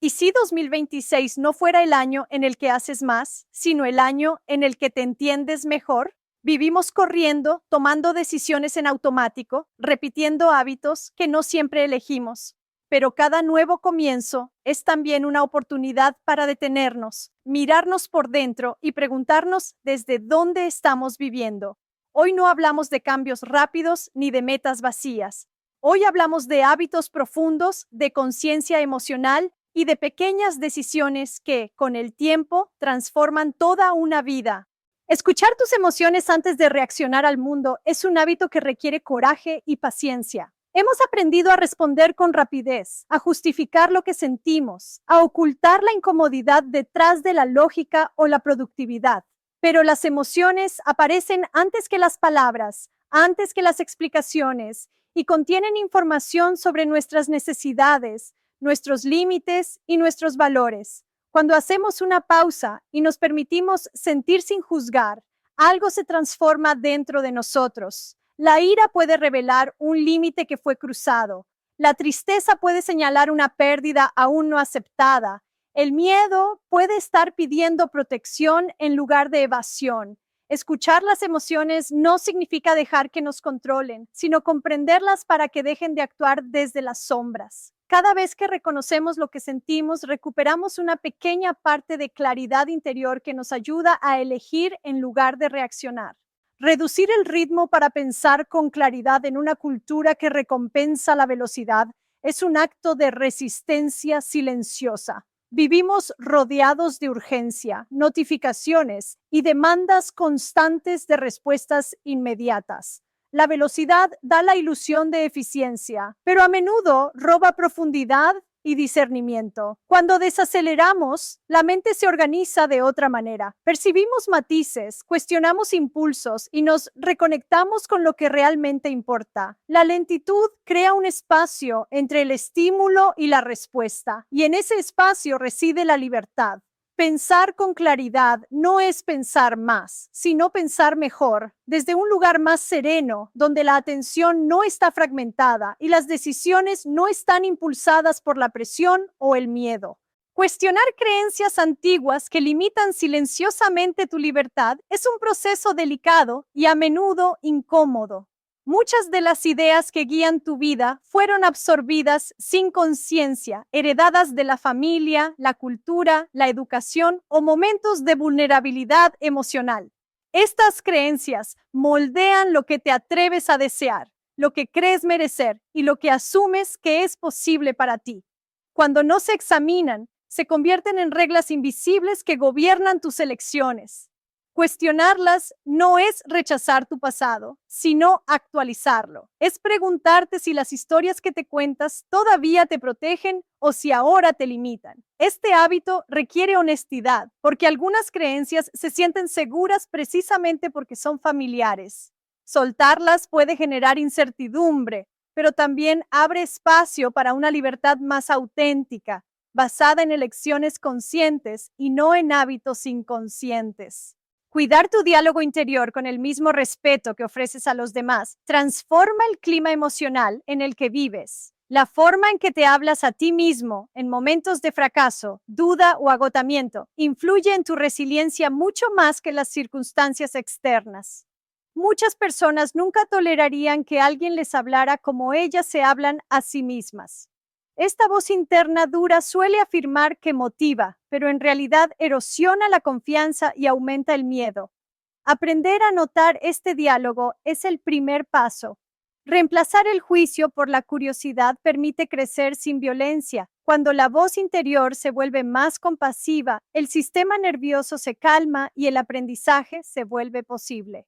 ¿Y si 2026 no fuera el año en el que haces más, sino el año en el que te entiendes mejor? Vivimos corriendo, tomando decisiones en automático, repitiendo hábitos que no siempre elegimos. Pero cada nuevo comienzo es también una oportunidad para detenernos, mirarnos por dentro y preguntarnos desde dónde estamos viviendo. Hoy no hablamos de cambios rápidos ni de metas vacías. Hoy hablamos de hábitos profundos, de conciencia emocional y de pequeñas decisiones que, con el tiempo, transforman toda una vida. Escuchar tus emociones antes de reaccionar al mundo es un hábito que requiere coraje y paciencia. Hemos aprendido a responder con rapidez, a justificar lo que sentimos, a ocultar la incomodidad detrás de la lógica o la productividad. Pero las emociones aparecen antes que las palabras, antes que las explicaciones, y contienen información sobre nuestras necesidades, nuestros límites y nuestros valores. Cuando hacemos una pausa y nos permitimos sentir sin juzgar, algo se transforma dentro de nosotros. La ira puede revelar un límite que fue cruzado. La tristeza puede señalar una pérdida aún no aceptada. El miedo puede estar pidiendo protección en lugar de evasión. Escuchar las emociones no significa dejar que nos controlen, sino comprenderlas para que dejen de actuar desde las sombras. Cada vez que reconocemos lo que sentimos, recuperamos una pequeña parte de claridad interior que nos ayuda a elegir en lugar de reaccionar. Reducir el ritmo para pensar con claridad en una cultura que recompensa la velocidad es un acto de resistencia silenciosa. Vivimos rodeados de urgencia, notificaciones y demandas constantes de respuestas inmediatas. La velocidad da la ilusión de eficiencia, pero a menudo roba profundidad y discernimiento. Cuando desaceleramos, la mente se organiza de otra manera. Percibimos matices, cuestionamos impulsos y nos reconectamos con lo que realmente importa. La lentitud crea un espacio entre el estímulo y la respuesta, y en ese espacio reside la libertad. Pensar con claridad no es pensar más, sino pensar mejor, desde un lugar más sereno, donde la atención no está fragmentada y las decisiones no están impulsadas por la presión o el miedo. Cuestionar creencias antiguas que limitan silenciosamente tu libertad es un proceso delicado y a menudo incómodo. Muchas de las ideas que guían tu vida fueron absorbidas sin conciencia, heredadas de la familia, la cultura, la educación o momentos de vulnerabilidad emocional. Estas creencias moldean lo que te atreves a desear, lo que crees merecer y lo que asumes que es posible para ti. Cuando no se examinan, se convierten en reglas invisibles que gobiernan tus elecciones. Cuestionarlas no es rechazar tu pasado, sino actualizarlo. Es preguntarte si las historias que te cuentas todavía te protegen o si ahora te limitan. Este hábito requiere honestidad, porque algunas creencias se sienten seguras precisamente porque son familiares. Soltarlas puede generar incertidumbre, pero también abre espacio para una libertad más auténtica, basada en elecciones conscientes y no en hábitos inconscientes. Cuidar tu diálogo interior con el mismo respeto que ofreces a los demás transforma el clima emocional en el que vives. La forma en que te hablas a ti mismo en momentos de fracaso, duda o agotamiento influye en tu resiliencia mucho más que las circunstancias externas. Muchas personas nunca tolerarían que alguien les hablara como ellas se hablan a sí mismas. Esta voz interna dura suele afirmar que motiva, pero en realidad erosiona la confianza y aumenta el miedo. Aprender a notar este diálogo es el primer paso. Reemplazar el juicio por la curiosidad permite crecer sin violencia. Cuando la voz interior se vuelve más compasiva, el sistema nervioso se calma y el aprendizaje se vuelve posible.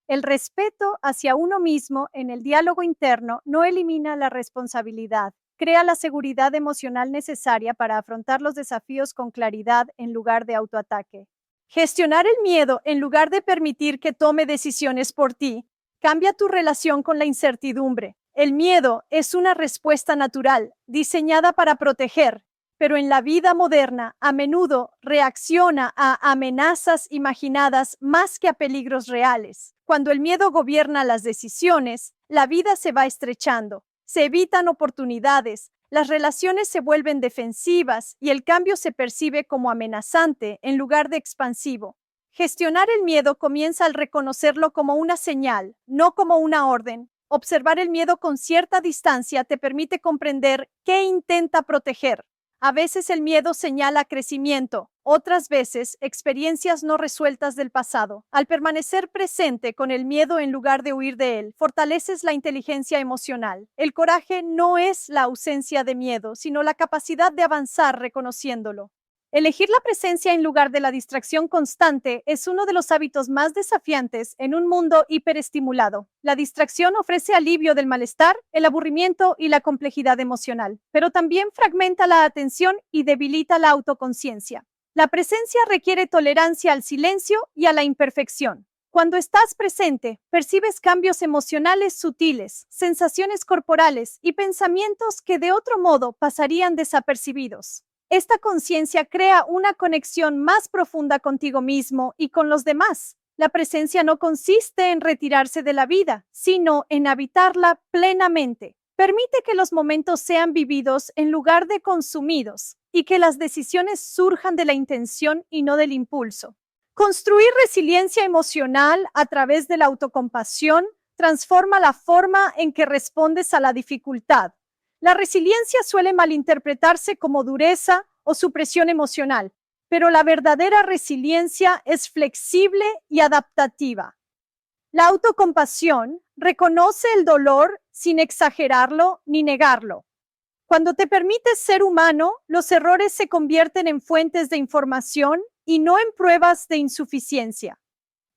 El respeto hacia uno mismo en el diálogo interno no elimina la responsabilidad. Crea la seguridad emocional necesaria para afrontar los desafíos con claridad en lugar de autoataque. Gestionar el miedo en lugar de permitir que tome decisiones por ti, cambia tu relación con la incertidumbre. El miedo es una respuesta natural, diseñada para proteger, pero en la vida moderna a menudo reacciona a amenazas imaginadas más que a peligros reales. Cuando el miedo gobierna las decisiones, la vida se va estrechando. Se evitan oportunidades, Las relaciones se vuelven defensivas y el cambio se percibe como amenazante en lugar de expansivo. Gestionar el miedo comienza al reconocerlo como una señal, no como una orden. Observar el miedo con cierta distancia te permite comprender qué intenta proteger. A veces el miedo señala crecimiento, otras veces experiencias no resueltas del pasado. Al permanecer presente con el miedo en lugar de huir de él, fortaleces la inteligencia emocional. El coraje no es la ausencia de miedo, sino la capacidad de avanzar reconociéndolo. Elegir la presencia en lugar de la distracción constante es uno de los hábitos más desafiantes en un mundo hiperestimulado. La distracción ofrece alivio del malestar, el aburrimiento y la complejidad emocional, pero también fragmenta la atención y debilita la autoconciencia. La presencia requiere tolerancia al silencio y a la imperfección. Cuando estás presente, percibes cambios emocionales sutiles, sensaciones corporales y pensamientos que de otro modo pasarían desapercibidos. Esta conciencia crea una conexión más profunda contigo mismo y con los demás. La presencia no consiste en retirarse de la vida, sino en habitarla plenamente. Permite que los momentos sean vividos en lugar de consumidos y que las decisiones surjan de la intención y no del impulso. Construir resiliencia emocional a través de la autocompasión transforma la forma en que respondes a la dificultad. La resiliencia suele malinterpretarse como dureza o supresión emocional, pero la verdadera resiliencia es flexible y adaptativa. La autocompasión reconoce el dolor sin exagerarlo ni negarlo. Cuando te permites ser humano, los errores se convierten en fuentes de información y no en pruebas de insuficiencia.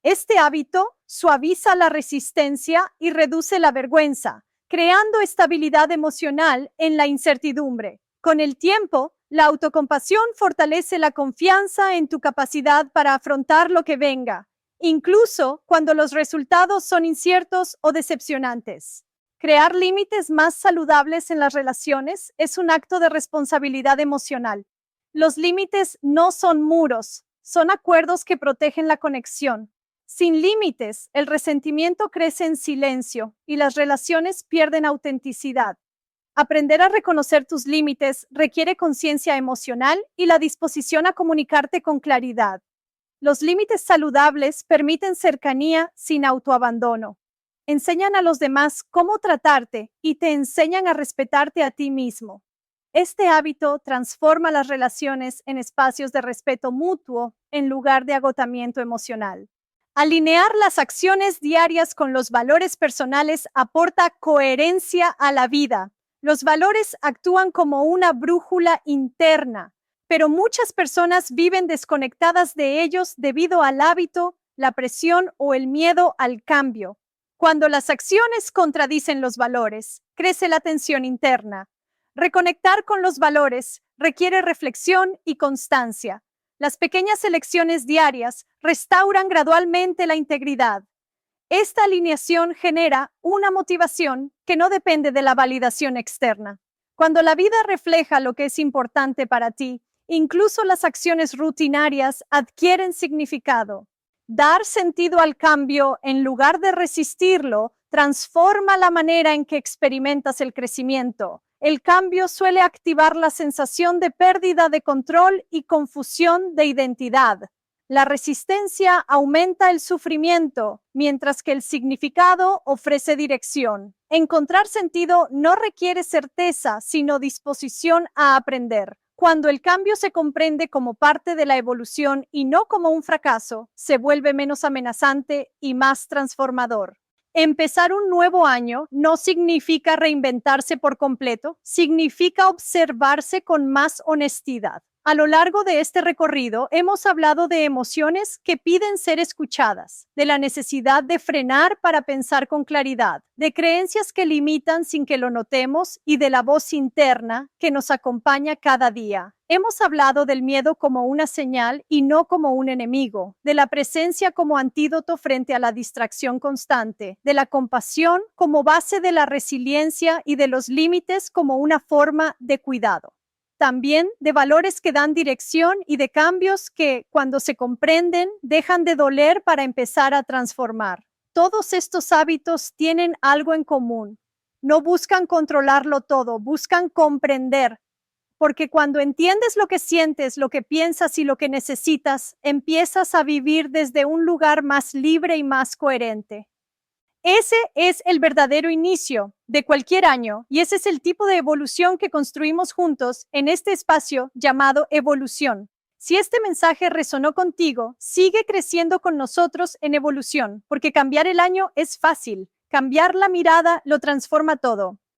Este hábito suaviza la resistencia y reduce la vergüenza, creando estabilidad emocional en la incertidumbre. Con el tiempo, la autocompasión fortalece la confianza en tu capacidad para afrontar lo que venga, incluso cuando los resultados son inciertos o decepcionantes. Crear límites más saludables en las relaciones es un acto de responsabilidad emocional. Los límites no son muros, son acuerdos que protegen la conexión. Sin límites, el resentimiento crece en silencio y las relaciones pierden autenticidad. Aprender a reconocer tus límites requiere conciencia emocional y la disposición a comunicarte con claridad. Los límites saludables permiten cercanía sin autoabandono. Enseñan a los demás cómo tratarte y te enseñan a respetarte a ti mismo. Este hábito transforma las relaciones en espacios de respeto mutuo en lugar de agotamiento emocional. Alinear las acciones diarias con los valores personales aporta coherencia a la vida. Los valores actúan como una brújula interna, pero muchas personas viven desconectadas de ellos debido al hábito, la presión o el miedo al cambio. Cuando las acciones contradicen los valores, crece la tensión interna. Reconectar con los valores requiere reflexión y constancia. Las pequeñas elecciones diarias restauran gradualmente la integridad. Esta alineación genera una motivación que no depende de la validación externa. Cuando la vida refleja lo que es importante para ti, incluso las acciones rutinarias adquieren significado. Dar sentido al cambio en lugar de resistirlo transforma la manera en que experimentas el crecimiento. El cambio suele activar la sensación de pérdida de control y confusión de identidad. La resistencia aumenta el sufrimiento, mientras que el significado ofrece dirección. Encontrar sentido no requiere certeza, sino disposición a aprender. Cuando el cambio se comprende como parte de la evolución y no como un fracaso, se vuelve menos amenazante y más transformador. Empezar un nuevo año no significa reinventarse por completo, significa observarse con más honestidad. A lo largo de este recorrido hemos hablado de emociones que piden ser escuchadas, de la necesidad de frenar para pensar con claridad, de creencias que limitan sin que lo notemos y de la voz interna que nos acompaña cada día. Hemos hablado del miedo como una señal y no como un enemigo, de la presencia como antídoto frente a la distracción constante, de la compasión como base de la resiliencia y de los límites como una forma de cuidado. También de valores que dan dirección y de cambios que, cuando se comprenden, dejan de doler para empezar a transformar. Todos estos hábitos tienen algo en común. No buscan controlarlo todo, buscan comprender. Porque cuando entiendes lo que sientes, lo que piensas y lo que necesitas, empiezas a vivir desde un lugar más libre y más coherente. Ese es el verdadero inicio de cualquier año y ese es el tipo de evolución que construimos juntos en este espacio llamado evolución. Si este mensaje resonó contigo, sigue creciendo con nosotros en evolución, porque cambiar el año es fácil. Cambiar la mirada lo transforma todo.